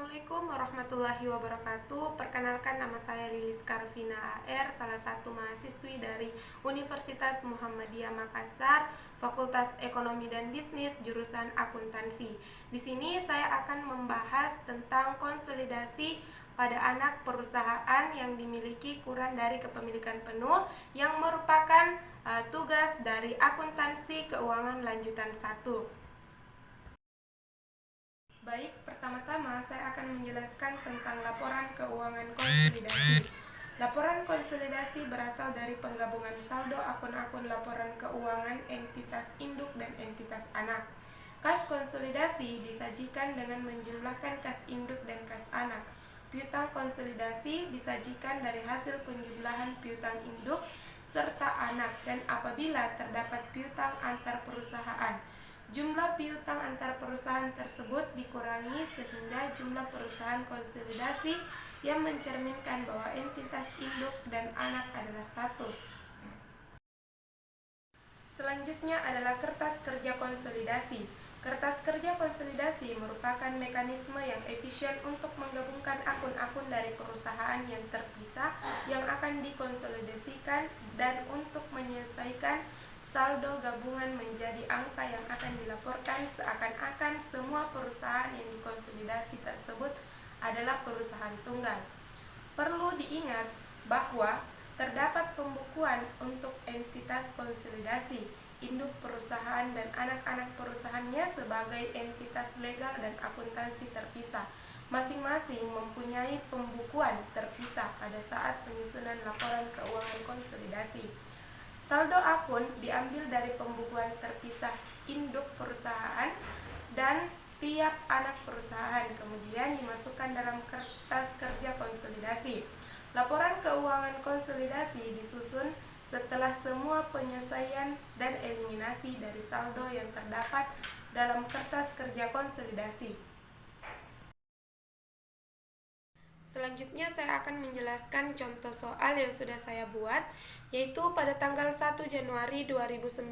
Assalamualaikum warahmatullahi wabarakatuh. Perkenalkan, nama saya Lilis Karvina AR, salah satu mahasiswi dari Universitas Muhammadiyah Makassar, Fakultas Ekonomi dan Bisnis, jurusan akuntansi. Di sini saya akan membahas tentang konsolidasi pada anak perusahaan yang dimiliki kurang dari kepemilikan penuh, yang merupakan tugas dari akuntansi keuangan lanjutan 1. Baik, pertama-tama saya akan menjelaskan tentang laporan keuangan konsolidasi. Laporan konsolidasi berasal dari penggabungan saldo akun-akun laporan keuangan entitas induk dan entitas anak. Kas konsolidasi disajikan dengan menjumlahkan kas induk dan kas anak. Piutang konsolidasi disajikan dari hasil penjumlahan piutang induk serta anak, dan apabila terdapat piutang antar perusahaan, jumlah piutang antar perusahaan tersebut dikurangi sehingga jumlah perusahaan konsolidasi yang mencerminkan bahwa entitas induk dan anak adalah satu. Selanjutnya adalah kertas kerja konsolidasi. Kertas kerja konsolidasi merupakan mekanisme yang efisien untuk menggabungkan akun-akun dari perusahaan yang terpisah yang akan dikonsolidasikan dan untuk menyelesaikan saldo gabungan menjadi angka yang akan dilaporkan seakan-akan semua perusahaan yang dikonsolidasi tersebut adalah perusahaan tunggal. Perlu diingat bahwa terdapat pembukuan untuk entitas konsolidasi, induk perusahaan dan anak-anak perusahaannya sebagai entitas legal dan akuntansi terpisah. Masing-masing mempunyai pembukuan terpisah pada saat penyusunan laporan keuangan konsolidasi. Saldo akun diambil dari pembukuan terpisah induk perusahaan dan tiap anak perusahaan, kemudian dimasukkan dalam kertas kerja konsolidasi. Laporan keuangan konsolidasi disusun setelah semua penyesuaian dan eliminasi dari saldo yang terdapat dalam kertas kerja konsolidasi. Selanjutnya saya akan menjelaskan contoh soal yang sudah saya buat, yaitu pada tanggal 1 Januari 2019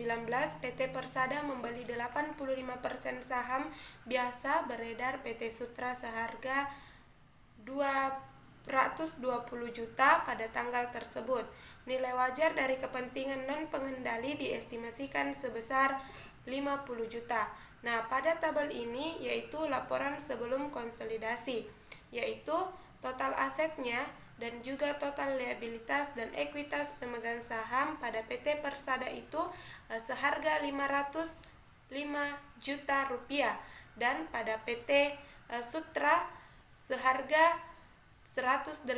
PT Persada membeli 85% saham biasa beredar PT Sutra seharga 220 juta pada tanggal tersebut. Nilai wajar dari kepentingan non-pengendali diestimasikan sebesar 50 juta. Nah, pada tabel ini yaitu laporan sebelum konsolidasi, yaitu total asetnya dan juga total liabilitas dan ekuitas pemegang saham pada PT Persada itu seharga 505 juta rupiah, dan pada PT Sutra seharga 180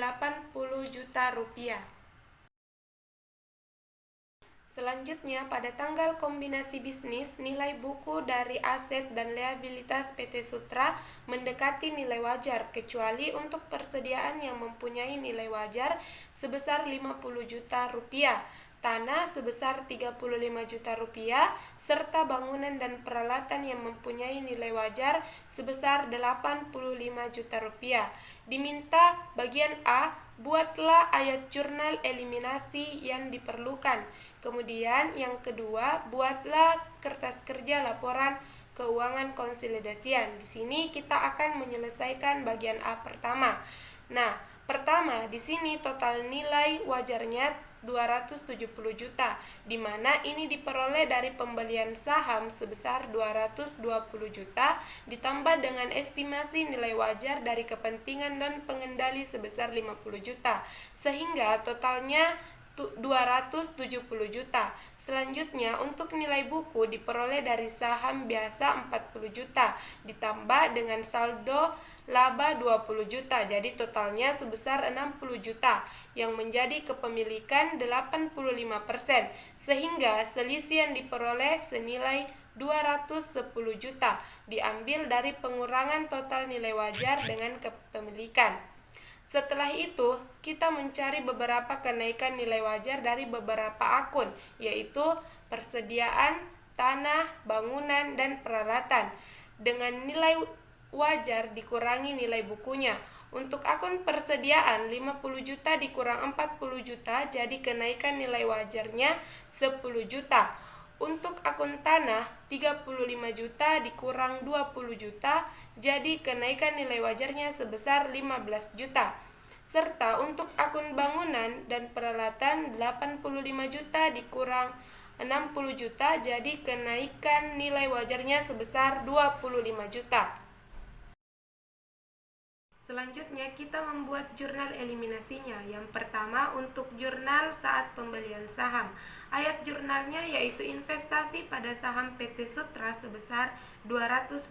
juta rupiah. Selanjutnya, pada tanggal kombinasi bisnis, nilai buku dari aset dan liabilitas PT Sutra mendekati nilai wajar, kecuali untuk persediaan yang mempunyai nilai wajar sebesar 50 juta rupiah, tanah sebesar 35 juta rupiah, serta bangunan dan peralatan yang mempunyai nilai wajar sebesar 85 juta rupiah. Diminta bagian A, buatlah ayat jurnal eliminasi yang diperlukan. Kemudian yang kedua, buatlah kertas kerja laporan keuangan konsolidasian. Di sini kita akan menyelesaikan bagian A pertama. Nah, pertama di sini total nilai wajarnya 270 juta, di mana ini diperoleh dari pembelian saham sebesar 220 juta ditambah dengan estimasi nilai wajar dari kepentingan non pengendali sebesar 50 juta, sehingga totalnya 270 juta. Selanjutnya, untuk nilai buku diperoleh dari saham biasa 40 juta ditambah dengan saldo laba 20 juta, jadi totalnya sebesar 60 juta yang menjadi kepemilikan 85%, sehingga selisih yang diperoleh senilai 210 juta diambil dari pengurangan total nilai wajar dengan kepemilikan. Setelah itu, kita mencari beberapa kenaikan nilai wajar dari beberapa akun, yaitu persediaan, tanah, bangunan, dan peralatan, dengan nilai wajar dikurangi nilai bukunya. Untuk akun persediaan, 50 juta dikurang 40 juta, jadi kenaikan nilai wajarnya 10 juta. Untuk akun tanah, 35 juta dikurang 20 juta, jadi kenaikan nilai wajarnya sebesar 15 juta. Serta untuk akun bangunan dan peralatan, 85 juta dikurang 60 juta, jadi kenaikan nilai wajarnya sebesar 25 juta. Selanjutnya kita membuat jurnal eliminasinya. Yang pertama untuk jurnal saat pembelian saham. Ayat jurnalnya yaitu investasi pada saham PT Sutra sebesar 220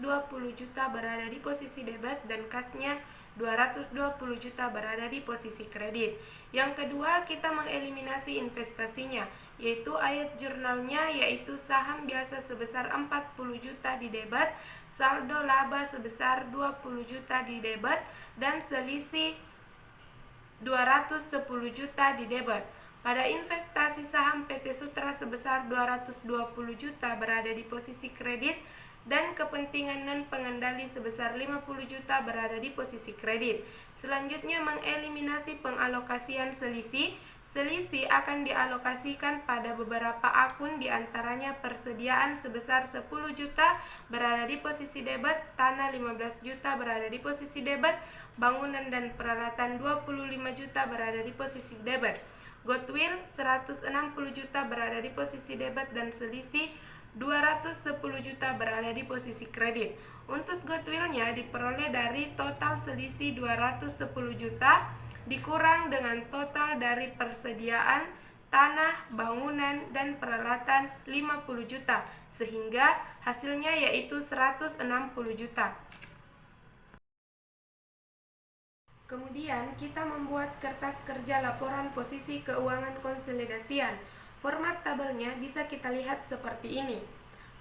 juta berada di posisi debit dan kasnya 220 juta berada di posisi kredit. Yang kedua kita mengeliminasi investasinya, yaitu ayat jurnalnya yaitu saham biasa sebesar 40 juta di debit, saldo laba sebesar 20 juta di debit, dan selisih 210 juta di debit. Pada investasi saham PT Sutra sebesar 220 juta berada di posisi kredit dan kepentingan non pengendali sebesar 50 juta berada di posisi kredit. Selanjutnya mengeliminasi pengalokasian selisih. Selisih akan dialokasikan pada beberapa akun, diantaranya persediaan sebesar 10 juta berada di posisi debit, tanah 15 juta berada di posisi debit, bangunan dan peralatan 25 juta berada di posisi debit, goodwill 160 juta berada di posisi debit dan selisih 210 juta berada di posisi kredit. Untuk goodwillnya diperoleh dari total selisih 210 juta dikurang dengan total dari persediaan tanah, bangunan, dan peralatan 50 juta, sehingga hasilnya yaitu 160 juta. Kemudian kita membuat kertas kerja laporan posisi keuangan konsolidasian. Format tabelnya bisa kita lihat seperti ini.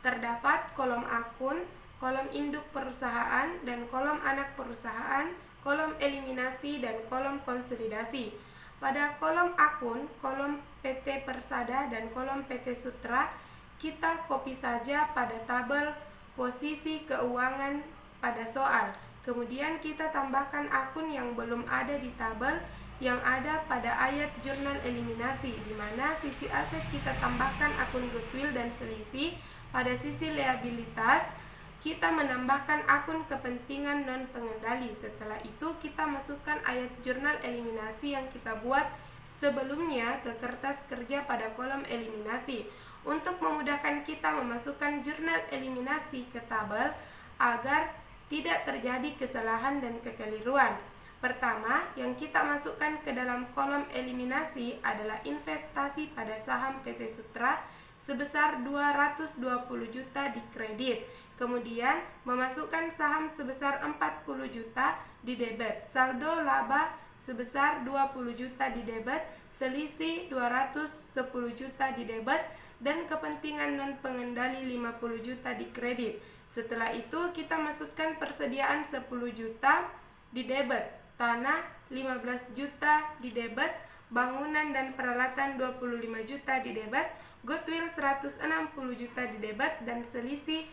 Terdapat kolom akun, kolom induk perusahaan, dan kolom anak perusahaan, kolom eliminasi, dan kolom konsolidasi. Pada kolom akun, kolom PT Persada, dan kolom PT Sutra, kita copy saja pada tabel posisi keuangan pada soal. Kemudian kita tambahkan akun yang belum ada di tabel yang ada pada ayat jurnal eliminasi, di mana sisi aset kita tambahkan akun goodwill dan selisih. Pada sisi liabilitas kita menambahkan akun kepentingan non pengendali. Setelah itu kita masukkan ayat jurnal eliminasi yang kita buat sebelumnya ke kertas kerja pada kolom eliminasi. Untuk memudahkan kita memasukkan jurnal eliminasi ke tabel agar tidak terjadi kesalahan dan kekeliruan. Pertama, yang kita masukkan ke dalam kolom eliminasi adalah investasi pada saham PT Sutra sebesar 220 juta di kredit. Kemudian memasukkan saham sebesar 40 juta di debit. Saldo laba sebesar 20 juta di debit, selisih 210 juta di debit, dan kepentingan non pengendali 50 juta di kredit. Setelah itu kita masukkan persediaan 10 juta di debit, tanah 15 juta di debit, bangunan dan peralatan 25 juta di debit, goodwill 160 juta di debit, dan selisih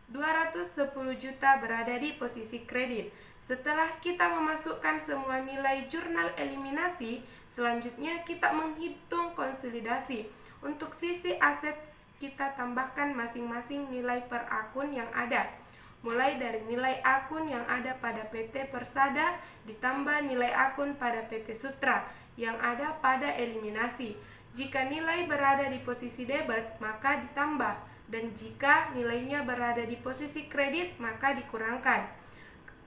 210 juta berada di posisi kredit. Setelah kita memasukkan semua nilai jurnal eliminasi, selanjutnya kita menghitung konsolidasi. Untuk sisi aset kita tambahkan masing-masing nilai per akun yang ada, mulai dari nilai akun yang ada pada PT Persada ditambah nilai akun pada PT Sutra yang ada pada eliminasi. Jika nilai berada di posisi debit maka ditambah, dan jika nilainya berada di posisi kredit maka dikurangkan.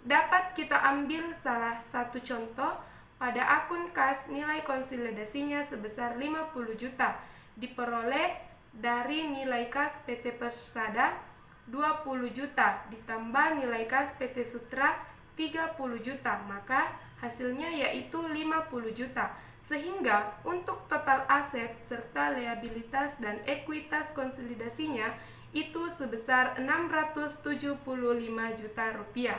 Dapat kita ambil salah satu contoh. Pada akun kas nilai konsolidasinya sebesar 50 juta diperoleh dari nilai kas PT Persada 20 juta ditambah nilai kas PT Sutra 30 juta, maka hasilnya yaitu 50 juta. Sehingga untuk total aset serta liabilitas dan ekuitas konsolidasinya itu sebesar 675 juta rupiah.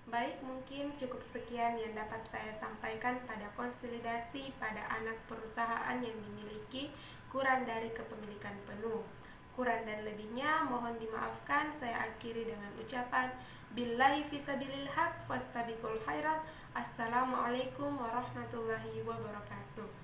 Baik, mungkin cukup sekian yang dapat saya sampaikan pada konsolidasi pada anak perusahaan yang dimiliki kurang dari kepemilikan penuh. Kurang dan lebihnya mohon dimaafkan. Saya akhiri dengan ucapan billahi fisabilil haq fastabiqul khairat. Assalamualaikum warahmatullahi wabarakatuh.